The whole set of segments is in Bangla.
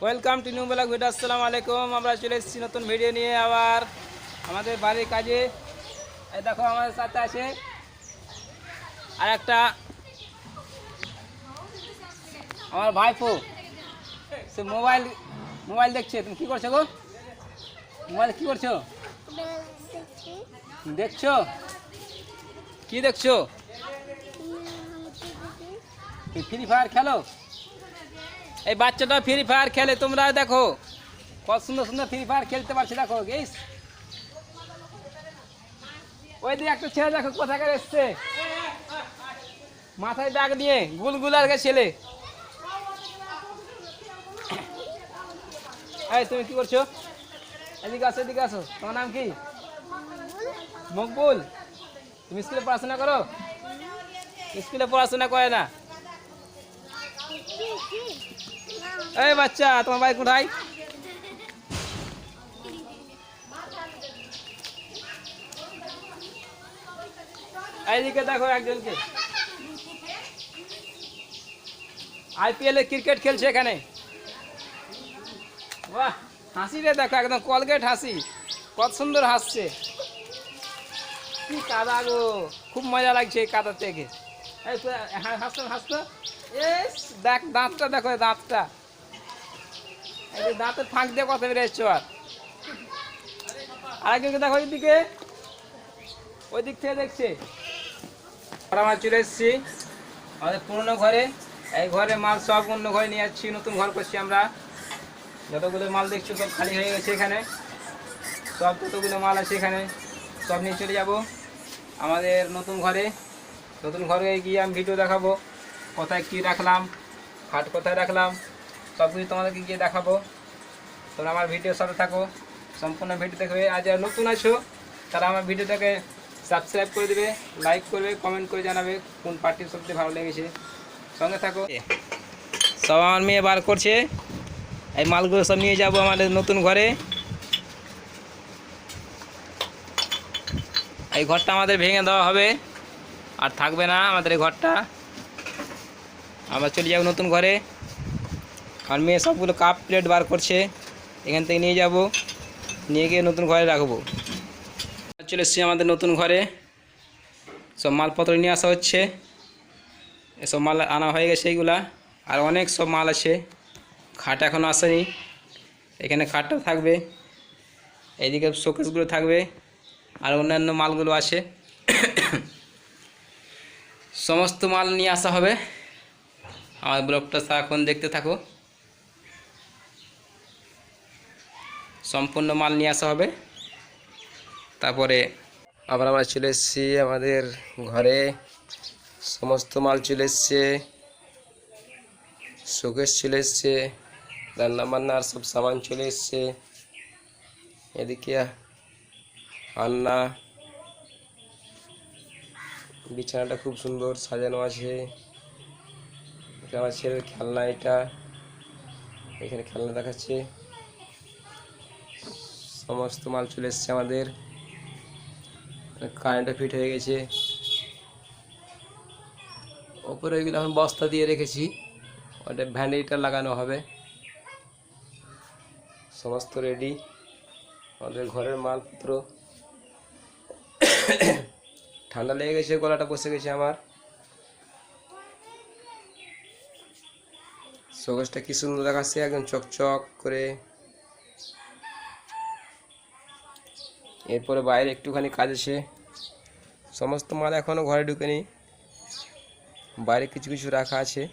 Welcome to new blog video. আসসালামু আলাইকুম। আমরা চলে এসেছি নতুন ভিডিও নিয়ে আবার আমাদের বাড়ির কাজে। এই দেখো আমাদের সাথে আছে আর একটা আমার ভাইপো, সে মোবাইল দেখছে। তুমি কি করছো গো? মোবাইল কি করছো? দেখছো কি দেখছো? ফ্রি ফায়ার খেলো? এই বাচ্চাটা ফ্রি ফায়ার খেলে, তোমরা দেখো কত সুন্দর সুন্দর ফ্রি ফায়ার খেলতে পারছে। দেখো গেস, ওই দিকে একটা ছেলে দেখো কোথাকার এসছে, মাথায় ব্যাগ নিয়ে, গুলগুলার ছেলে। এই তুমি কি করছো? এদিকে আসো, এদিকে আসো। তোমার নাম কি? মকবুল। তুমি স্কুলে পড়াশোনা করো? স্কুলে পড়াশোনা করে না। এই বাচ্চা, তোমার ভাই কোথায়? এইদিকে দেখো একজনকে, আইপিএল এ ক্রিকেট খেলছে এখানে। বাহ, হাসি রে দেখো, একদম কলগেট হাসি, কত সুন্দর হাসছে। কি কাদা গো, খুব মজা লাগছে এই কাদা থেকে। এই তো হাসতো হাসতো। এস দেখ দাঁতটা, দেখো দাঁতটা, এই দাঁতের ফাঁক দিয়ে কথা বেরিয়ে এসছো। আর আরেকজনকে দেখো ওইদিকে, ওই দিক থেকে দেখছে। আমরা চলে এসেছি আমাদের পুরনো ঘরে। এই ঘরে মাল সব অন্য ঘরে নিয়ে যাচ্ছি, নতুন ঘর করছি আমরা। যতগুলো মাল দেখছো সব খালি হয়ে গেছে এখানে, সব যতগুলো মাল আছে এখানে সব নিয়ে চলে যাব আমাদের নতুন ঘরে। নতুন ঘরে গিয়ে আমি ভিডিও দেখাবো, কোথায় কী রাখলাম, খাট কোথায় রাখলাম, সব কিছু তোমাদেরকে গিয়ে দেখাবো। তোমরা আমার ভিডিওর সাথে থাকো, সম্পূর্ণ ভিডিও দেখবে। আর যারা নতুন আছো তারা আমার ভিডিওটাকে সাবস্ক্রাইব করে দেবে, লাইক করবে, কমেন্ট করে জানাবে কোন পার্টির সবচেয়ে ভালো লেগেছে। সঙ্গে থাকো। সব আমার মেয়ে বার করছে, এই মালগুলো সব নিয়ে যাব আমাদের নতুন ঘরে। এই ঘরটা আমাদের ভেঙে দেওয়া হবে, আর থাকবে না আমাদের এই ঘরটা। আমরা চলে যাব নতুন ঘরে। আর মেয়ে সবগুলো কাপ প্লেট বার করছে, এখান থেকে নিয়ে যাব, নিয়ে গিয়ে নতুন ঘরে রাখবো। চলে এসেছি আমাদের নতুন ঘরে, সব মালপত্র নিয়ে আসা হচ্ছে। এসব মাল আনা হয়ে গেছে এইগুলা, আর অনেক সব মাল আছে। খাট এখনও আসেনি, এখানে খাটটা থাকবে, এইদিকে শোকেসগুলো থাকবে, আর অন্যান্য মালগুলো আছে। সমস্ত মাল নিয়ে আসা হবে। আমার ব্লগটা এখন দেখতে থাকো, সম্পূর্ণ মাল নিয়ে আসা হবে। তারপরে আবার আমরা চলে এসেছি আমাদের ঘরে, সমস্ত মাল চলে এসছে, শোকেস চলে এসছে, রান্না বান্নার সব সামান চলে এসছে। এদিকে রান্না, বিছানাটা খুব সুন্দর সাজানো আছে। এটা আমার ছেলের খেলনা, এটা এখানে খেলনা দেখাচ্ছে। সমস্ত মাল চলে এসছে আমাদের। কারেন্টটা ফিট হয়ে গেছে, ওপরে এগুলো এখন বস্তা দিয়ে রেখেছি, ওটা ভ্যানিটা লাগানো হবে। সমস্ত রেডি আমাদের ঘরের মালপত্র। ঠান্ডা লেগে গেছে, গলাটা বসে গেছে আমার। শোকেসটা কি সুন্দর দেখাচ্ছে, একদম চকচক করে। এরপরে বাইরে একটুখানি কাজ আছে, সমস্ত মাল এখনও ঘরে ঢুকেনি, বাইরে কিছু কিছু রাখা আছে।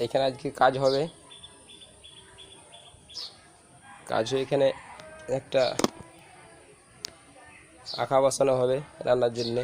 এখানে আজকে কাজ হবে, কাজ হয়ে এখানে একটা আঁকা বসানো হবে রান্নার জন্যে।